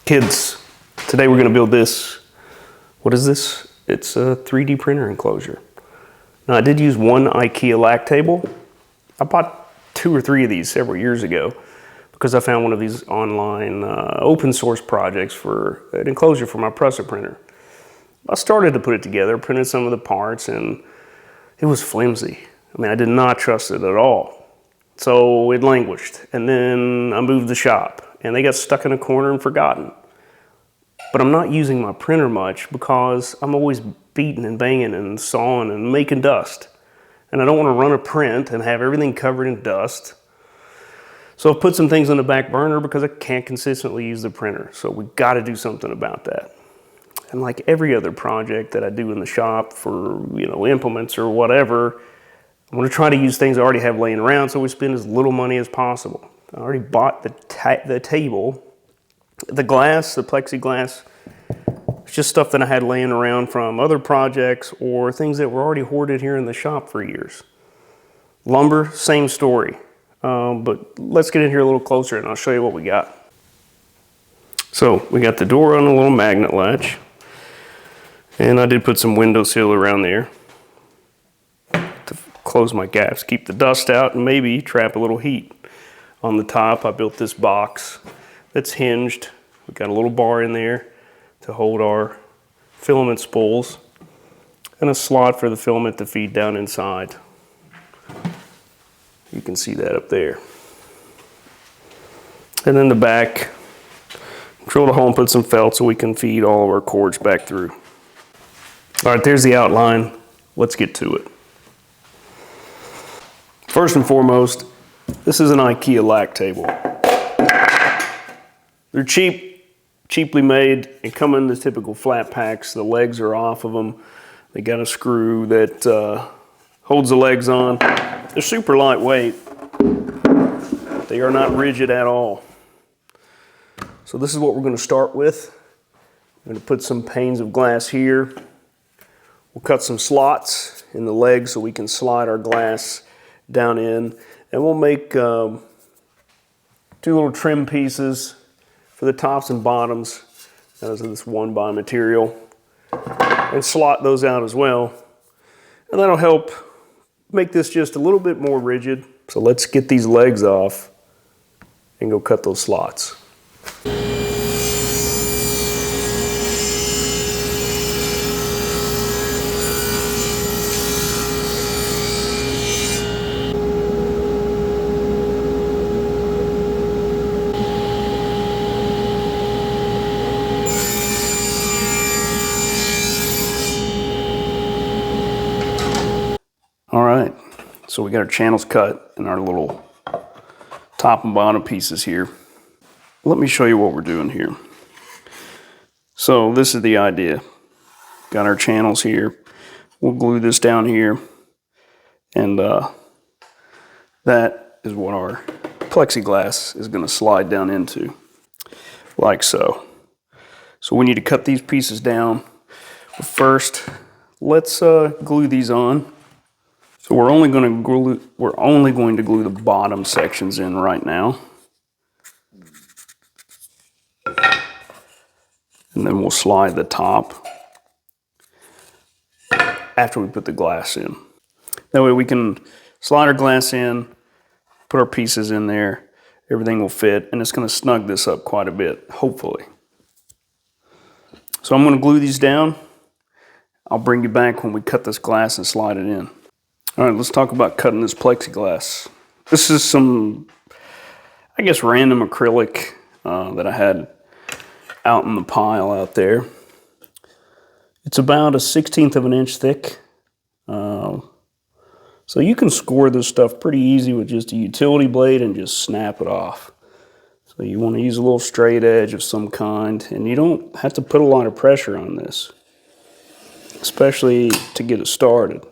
Kids, today we're going to build this. What is this? It's a 3D printer enclosure. Now I did use one Ikea lac table. I bought 2 or 3 of these several years ago because I found one of these online open source projects for an enclosure for my Prusa printer. I started to put it together, printed some of the parts, and it was flimsy. I mean, I did not trust it at all. So it languished, and then I moved the shop, and they got stuck in a corner and forgotten. But I'm not using my printer much because I'm always beating and banging and sawing and making dust. And I don't want to run a print and have everything covered in dust. So I've put some things on the back burner because I can't consistently use the printer. So we've got to do something about that. And like every other project that I do in the shop for, implements or whatever, I'm going to try to use things I already have laying around so we spend as little money as possible. I already bought the table, the glass, the plexiglass. It's just stuff that I had laying around from other projects or things that were already hoarded here in the shop for years. Lumber, same story. But let's get in here a little closer and I'll show you what we got. So we got the door on a little magnet latch. And I did put some window seal around there to close my gaps, keep the dust out, and maybe trap a little heat. On the top, I built this box that's hinged. We've got a little bar in there to hold our filament spools and a slot for the filament to feed down inside. You can see that up there. And then the back, drilled a hole and put some felt so we can feed all of our cords back through. All right, there's the outline. Let's get to it. First and foremost, this is an Ikea lac table. They're cheaply made, and come in the typical flat packs. The legs are off of them. They got a screw that holds the legs on. They're super lightweight. They are not rigid at all. So this is what we're going to start with. I'm going to put some panes of glass here. We'll cut some slots in the legs so we can slide our glass down in. And we'll make 2 little trim pieces for the tops and bottoms out of this 1x material. And slot those out as well. And that'll help make this just a little bit more rigid. So let's get these legs off and go cut those slots. All right, so we got our channels cut and our little top and bottom pieces here. Let me show you what we're doing here. So this is the idea. Got our channels here. We'll glue this down here. And that is what our plexiglass is going to slide down into, like so. So we need to cut these pieces down. But first, let's glue these on. So we're only going to glue the bottom sections in right now. And then we'll slide the top after we put the glass in. That way we can slide our glass in, put our pieces in there, everything will fit, and it's going to snug this up quite a bit, hopefully. So I'm going to glue these down. I'll bring you back when we cut this glass and slide it in. All right, let's talk about cutting this plexiglass. This is some, I guess, random acrylic that I had out in the pile out there. It's about 1/16 of an inch thick. So you can score this stuff pretty easy with just a utility blade and just snap it off. So you want to use a little straight edge of some kind, and you don't have to put a lot of pressure on this, especially to get it started.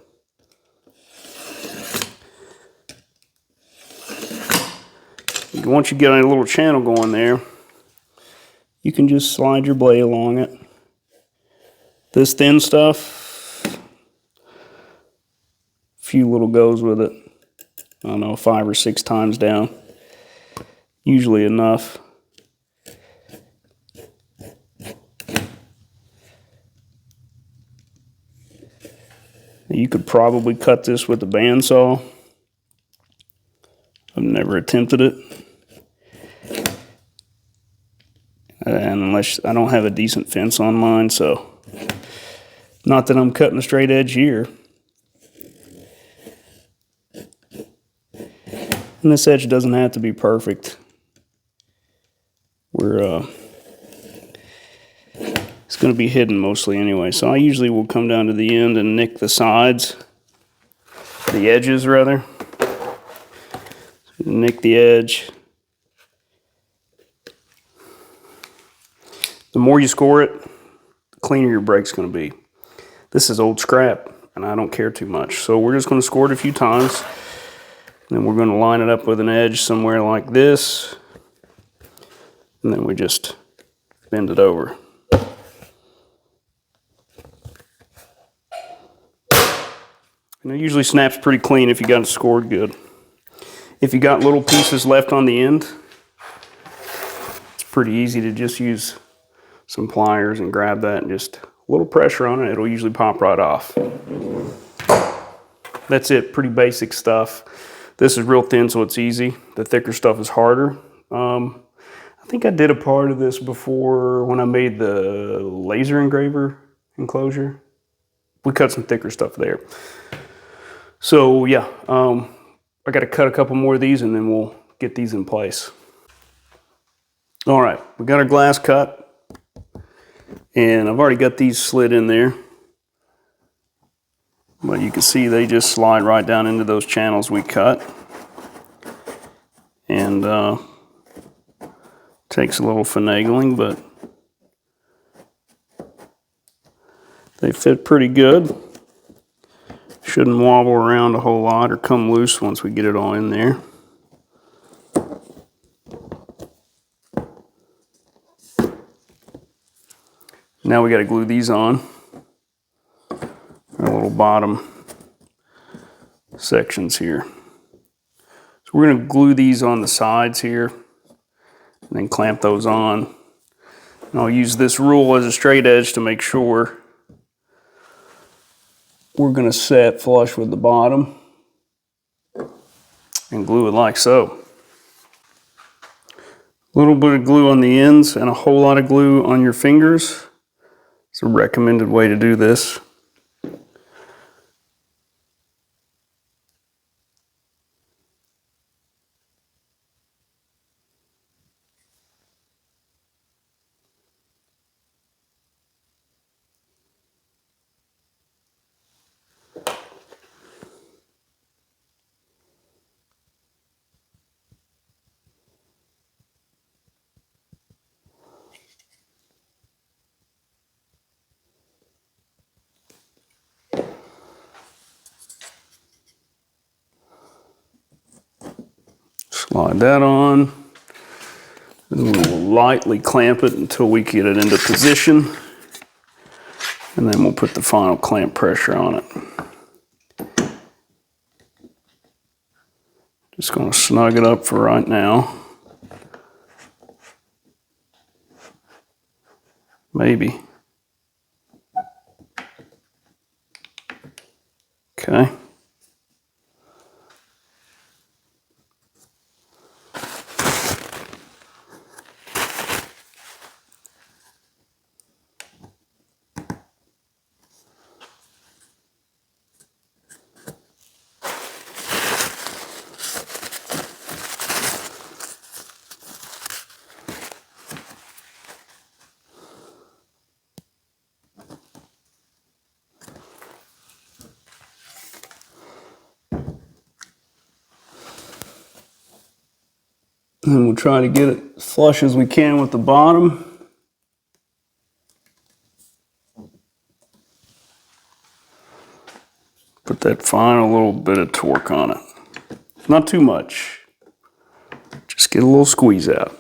Once you get a little channel going there, you can just slide your blade along it. This thin stuff, a few little goes with it. I don't know, 5 or 6 times down. Usually enough. You could probably cut this with a bandsaw. I've never attempted it. And unless I don't have a decent fence on mine, so not that I'm cutting a straight edge here. And this edge doesn't have to be perfect. It's going to be hidden mostly anyway, so I usually will come down to the end and nick the sides, the edges rather. So nick the edge. The more you score it, the cleaner your brake's going to be. This is old scrap, and I don't care too much. So we're just going to score it a few times, and then we're going to line it up with an edge somewhere like this, and then we just bend it over. And it usually snaps pretty clean if you got it scored good. If you got little pieces left on the end, it's pretty easy to just use some pliers and grab that and just a little pressure on it, it'll usually pop right off. That's it, pretty basic stuff. This is real thin, so it's easy. The thicker stuff is harder. I think I did a part of this before when I made the laser engraver enclosure. We cut some thicker stuff there. So yeah, I got to cut a couple more of these and then we'll get these in place. All right, we got our glass cut. And I've already got these slid in there. But you can see they just slide right down into those channels we cut. And takes a little finagling, but they fit pretty good. Shouldn't wobble around a whole lot or come loose once we get it all in there. Now we got to glue these on. Our little bottom sections here. So we're going to glue these on the sides here and then clamp those on. And I'll use this rule as a straight edge to make sure we're going to set flush with the bottom and glue it like so. A little bit of glue on the ends and a whole lot of glue on your fingers. It's a recommended way to do this. Slide that on, and we'll lightly clamp it until we get it into position, and then we'll put the final clamp pressure on it. Just going to snug it up for right now. Maybe. Okay. And we'll try to get it as flush as we can with the bottom. Put that final little bit of torque on it. Not too much. Just get a little squeeze out.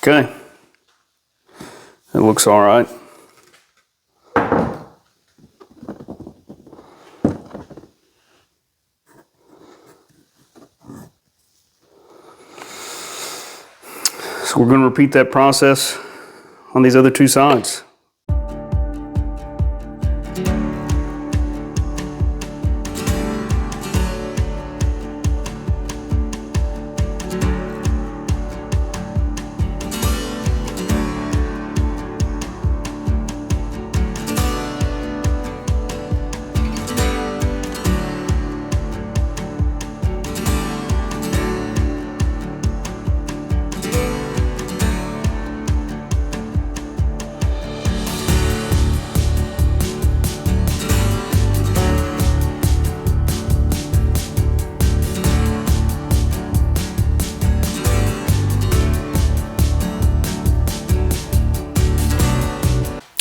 Okay, it looks all right. So we're going to repeat that process on these other two sides.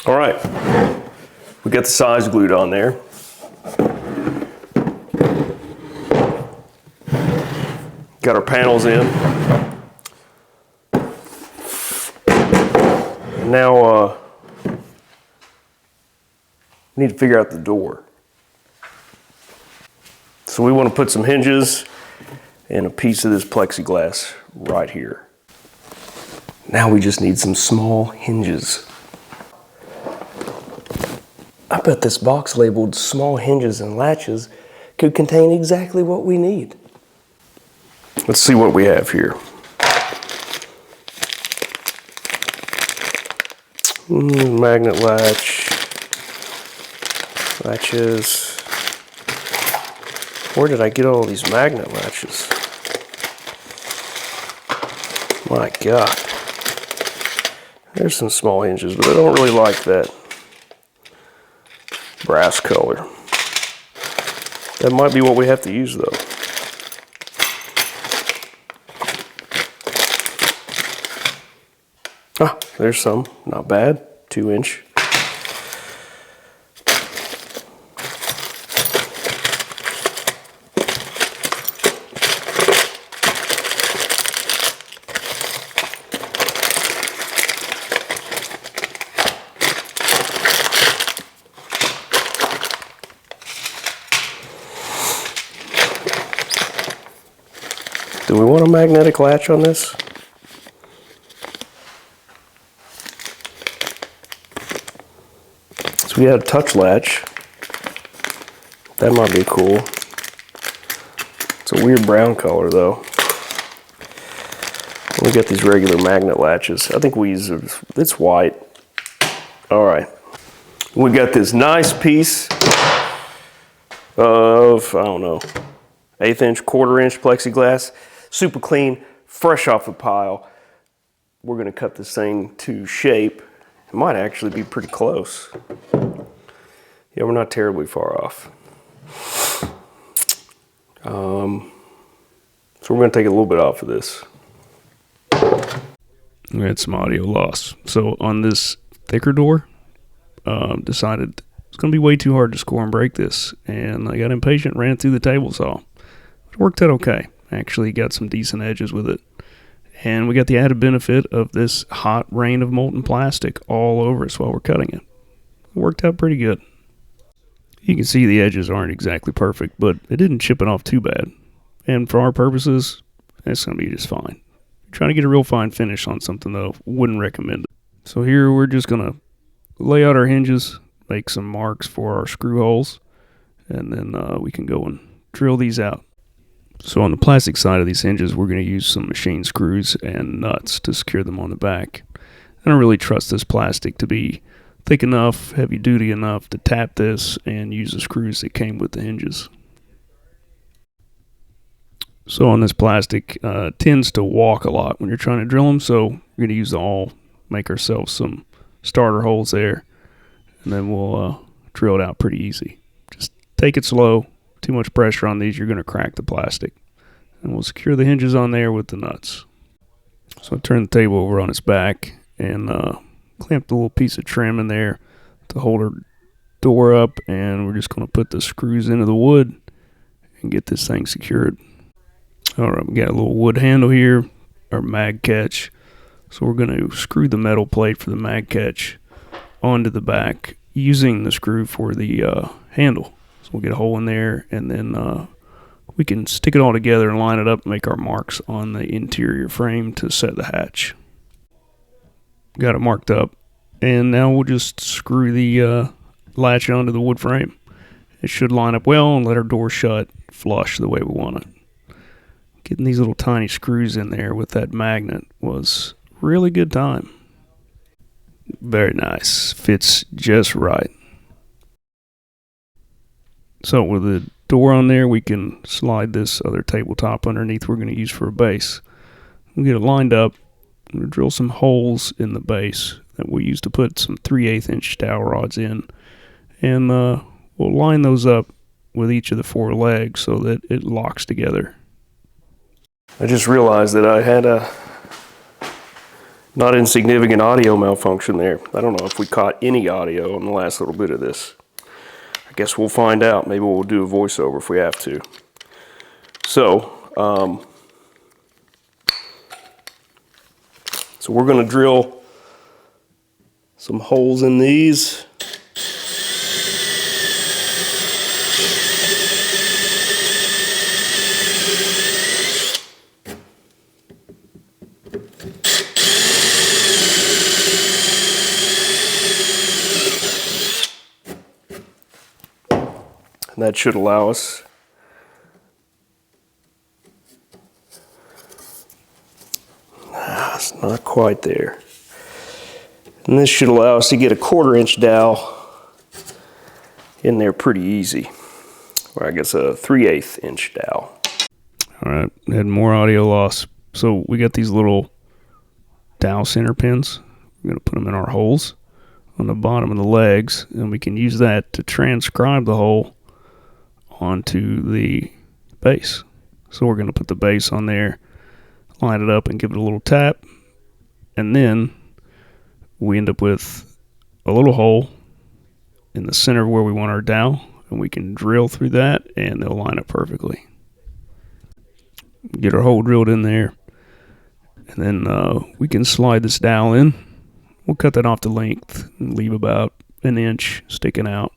All right, we got the sides glued on there. Got our panels in. Now, we need to figure out the door. So we want to put some hinges and a piece of this plexiglass right here. Now we just need some small hinges. I bet this box labeled small hinges and latches could contain exactly what we need. Let's see what we have here. Magnet latches. Where did I get all these magnet latches? My God. There's some small hinges, but I don't really like that brass color. That might be what we have to use though. Ah, there's some, not bad, 2-inch. Do we want a magnetic latch on this? So we had a touch latch. That might be cool. It's a weird brown color though. We got these regular magnet latches. I think we use it's white. All right. We got this nice piece of, I don't know, 1/8 inch, 1/4 inch plexiglass. Super clean, fresh off the pile. We're gonna cut this thing to shape. It might actually be pretty close. Yeah, we're not terribly far off. So we're gonna take a little bit off of this. We had some audio loss. So on this thicker door, decided it's gonna be way too hard to score and break this. And I got impatient, ran it through the table saw. It worked out okay. Actually got some decent edges with it. And we got the added benefit of this hot rain of molten plastic all over us while we're cutting it. It worked out pretty good. You can see the edges aren't exactly perfect, but it didn't chip it off too bad. And for our purposes, it's going to be just fine. Trying to get a real fine finish on something though, wouldn't recommend it. So here we're just going to lay out our hinges, make some marks for our screw holes, and then we can go and drill these out. So on the plastic side of these hinges, we're going to use some machine screws and nuts to secure them on the back. I don't really trust this plastic to be thick enough, heavy duty enough to tap this and use the screws that came with the hinges. So on this plastic, tends to walk a lot when you're trying to drill them, so we're going to use the awl, make ourselves some starter holes there, and then we'll drill it out pretty easy. Just take it slow. Too much pressure on these, you're going to crack the plastic. And we'll secure the hinges on there with the nuts. So I turn the table over on its back and clamp the little piece of trim in there to hold our door up, and we're just going to put the screws into the wood and get this thing secured. All right, we got a little wood handle here, our mag catch. So we're going to screw the metal plate for the mag catch onto the back using the screw for the handle. So we'll get a hole in there, and then we can stick it all together and line it up and make our marks on the interior frame to set the hatch. got it marked up. And now we'll just screw the latch onto the wood frame. It should line up well and let our door shut flush the way we want it. Getting these little tiny screws in there with that magnet was really good time. Very nice. Fits just right. So with the door on there, we can slide this other tabletop underneath we're going to use for a base. We'll get it lined up. We'll drill some holes in the base that we'll use to put some 3/8 inch dowel rods in. And we'll line those up with each of the 4 legs so that it locks together. I just realized that I had a not insignificant audio malfunction there. I don't know if we caught any audio on the last little bit of this. I guess we'll find out. Maybe we'll do a voiceover if we have to. So we're going to drill some holes in these. And that should allow us it's not quite there. And this should allow us to get a 1/4 inch dowel in there pretty easy. Or I guess a 3/8 inch dowel. All right, had more audio loss. So we got these little dowel center pins. We're going to put them in our holes on the bottom of the legs, and we can use that to transcribe the hole onto the base. So we're going to put the base on there, line it up and give it a little tap, and then we end up with a little hole in the center where we want our dowel, and we can drill through that and they'll line up perfectly. Get our hole drilled in there, and then we can slide this dowel in. We'll cut that off to length and leave about 1 inch sticking out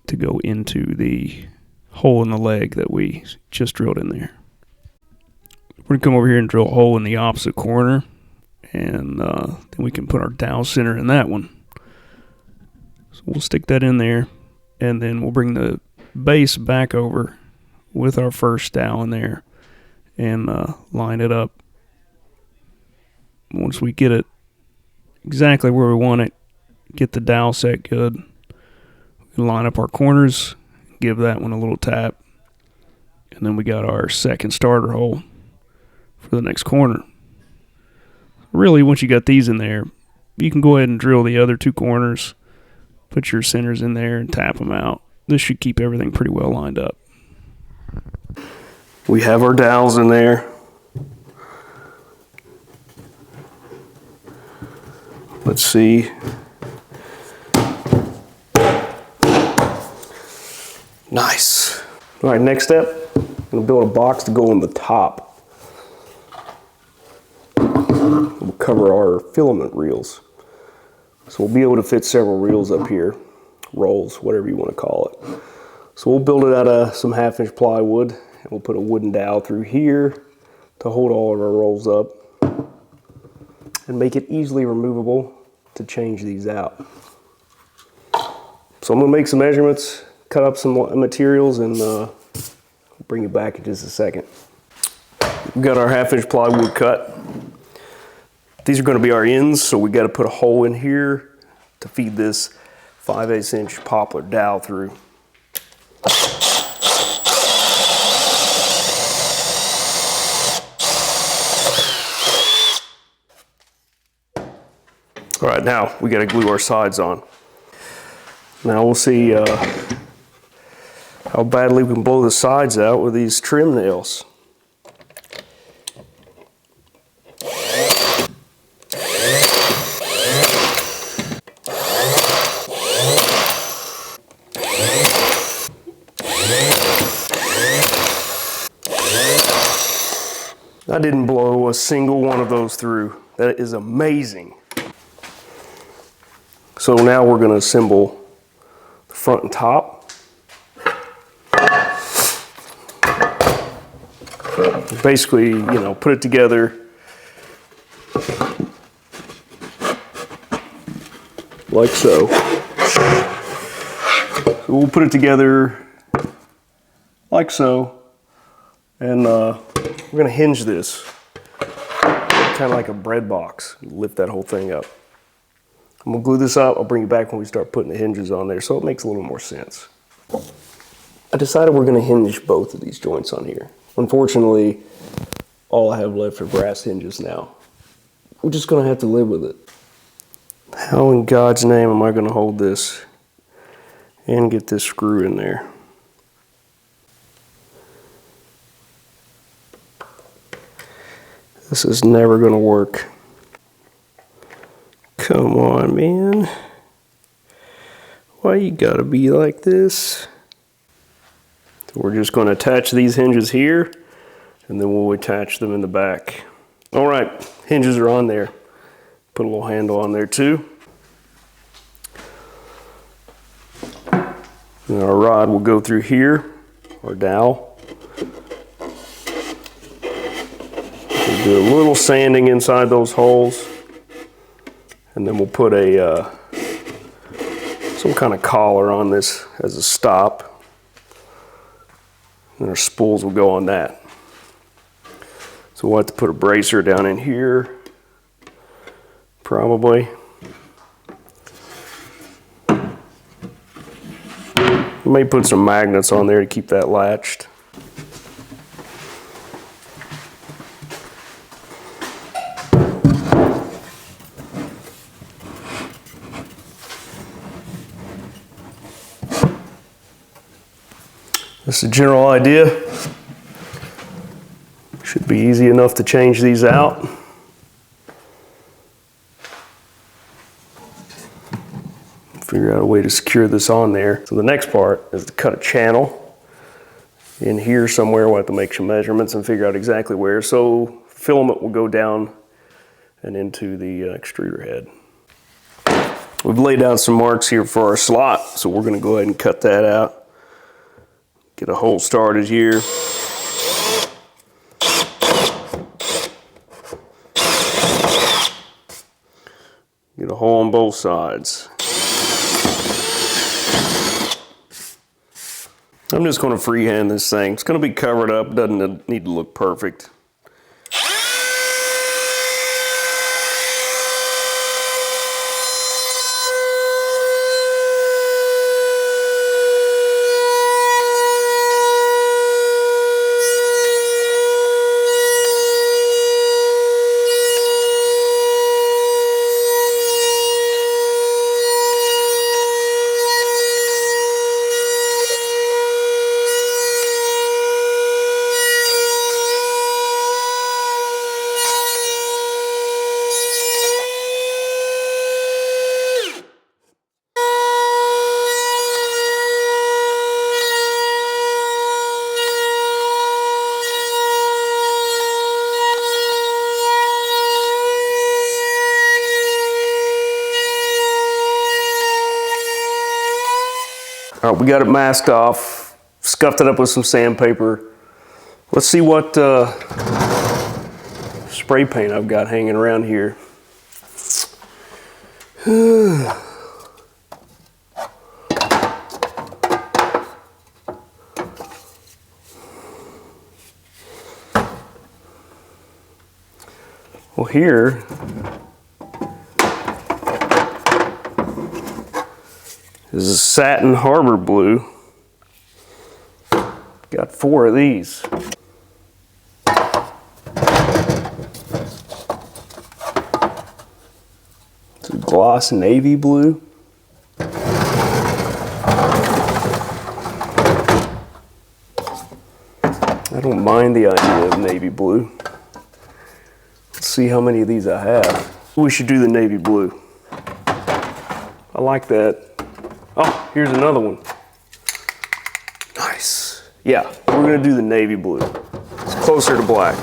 to go into the hole in the leg that we just drilled in there. We're going to come over here and drill a hole in the opposite corner, and then we can put our dowel center in that one. So we'll stick that in there, and then we'll bring the base back over with our first dowel in there and line it up. Once we get it exactly where we want it, get the dowel set good, line up our corners, give that one a little tap, and then we got our second starter hole for the next corner. Really, once you got these in there, you can go ahead and drill the other 2 corners, put your centers in there and tap them out. This should keep everything pretty well lined up. We have our dowels in there. Let's see. Nice. All right, next step, I'm going to build a box to go on the top. We'll cover our filament reels. So we'll be able to fit several reels up here, rolls, whatever you want to call it. So we'll build it out of some 1/2 inch plywood, and we'll put a wooden dowel through here to hold all of our rolls up and make it easily removable to change these out. So I'm going to make some measurements, cut up some materials, and bring it back in just a second. We've got our 1/2 inch plywood cut. These are going to be our ends, so we got to put a hole in here to feed this 5/8 inch poplar dowel through. All right, now we got to glue our sides on. Now we'll see how badly we can blow the sides out with these trim nails. I didn't blow a single one of those through. That is amazing. So now we're going to assemble the front and top. Basically, put it together like so. So we'll put it together like so, and we're gonna hinge this, kind of like a bread box. Lift that whole thing up. I'm gonna glue this up. I'll bring you back when we start putting the hinges on there, so it makes a little more sense. I decided we're gonna hinge both of these joints on here. Unfortunately, all I have left are brass hinges now. We're just gonna have to live with it. How in God's name am I gonna hold this and get this screw in there? This is never gonna work. Come on, man. Why you gotta be like this? So we're just gonna attach these hinges here, and then we'll attach them in the back. All right, hinges are on there. Put a little handle on there too. And our rod will go through here, our dowel. We'll do a little sanding inside those holes, and then we'll put some kind of collar on this as a stop, and our spools will go on that. So we'll have to put a bracer down in here, probably. We may put some magnets on there to keep that latched. That's the general idea. Should be easy enough to change these out. Figure out a way to secure this on there. So the next part is to cut a channel in here somewhere. We'll have to make some measurements and figure out exactly where. So filament will go down and into the extruder head. We've laid out some marks here for our slot, so we're gonna go ahead and cut that out. Get a hole started here. Get a hole on both sides. I'm just going to freehand this thing. It's going to be covered up, doesn't need to look perfect. All right, we got it masked off, scuffed it up with some sandpaper. Let's see what spray paint I've got hanging around here. Well, here is a satin harbor blue. Got 4 of these. It's a gloss navy blue. I don't mind the idea of navy blue. Let's see how many of these I have. We should do the navy blue. I like that. Oh, here's another one. Nice. Yeah, we're gonna do the navy blue. It's closer to black,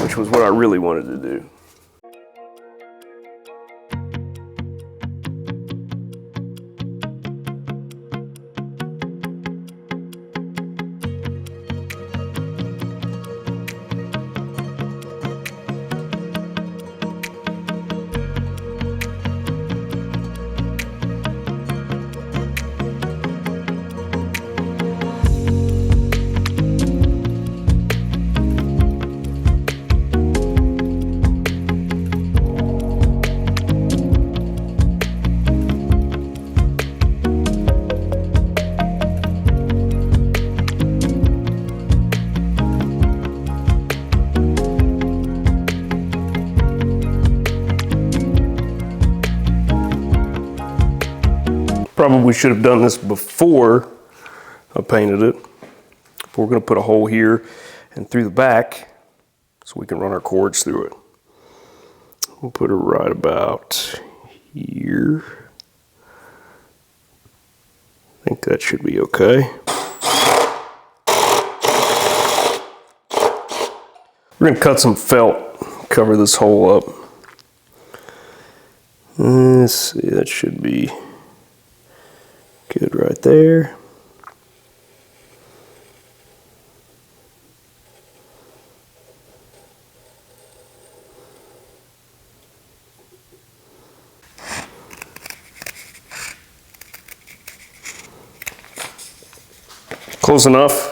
which was what I really wanted to do. Probably should have done this before I painted it. But we're going to put a hole here and through the back so we can run our cords through it. We'll put it right about here. I think that should be okay. We're going to cut some felt, cover this hole up. Let's see, that should be good right there. Close enough.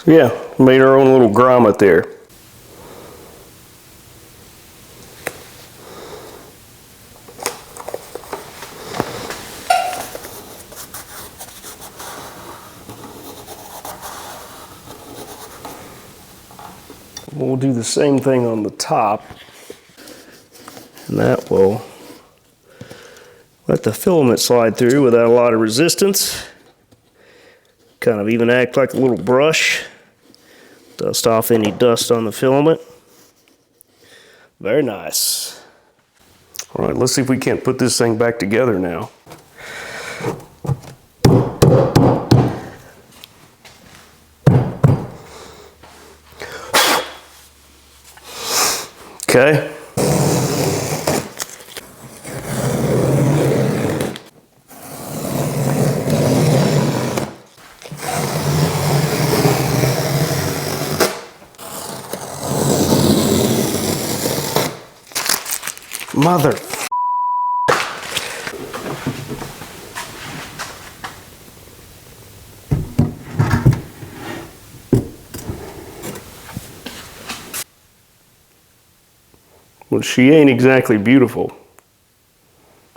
Yeah, made our own little grommet there. We'll do the same thing on the top, and that will let the filament slide through without a lot of resistance. Kind of even act like a little brush. Dust off any dust on the filament. Very nice. All right, let's see if we can't put this thing back together now. Okay. Mother. Well, she ain't exactly beautiful,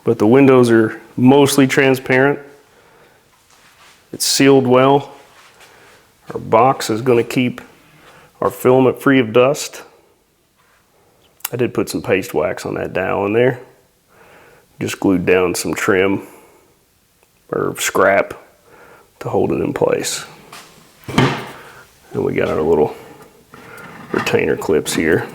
but the windows are mostly transparent. It's sealed well. Our box is going to keep our filament free of dust. I did put some paste wax on that dowel in there. Just glued down some trim or scrap to hold it in place. And we got our little retainer clips here.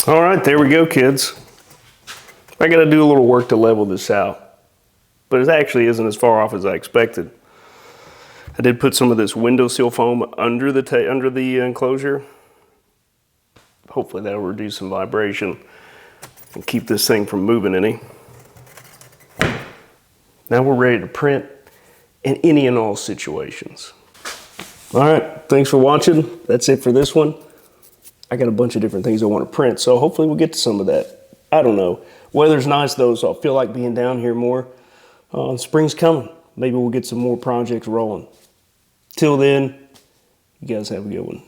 All right, there we go, kids. I got to do a little work to level this out, but it actually isn't as far off as I expected. I did put some of this windowsill foam under the enclosure. Hopefully that'll reduce some vibration and keep this thing from moving any. Now we're ready to print in any and all situations. All right, thanks for watching. That's it for this one. I got a bunch of different things I want to print, so hopefully we'll get to some of that. I don't know. Weather's nice though, so I feel like being down here more. Spring's coming. Maybe we'll get some more projects rolling. Till then, you guys have a good one.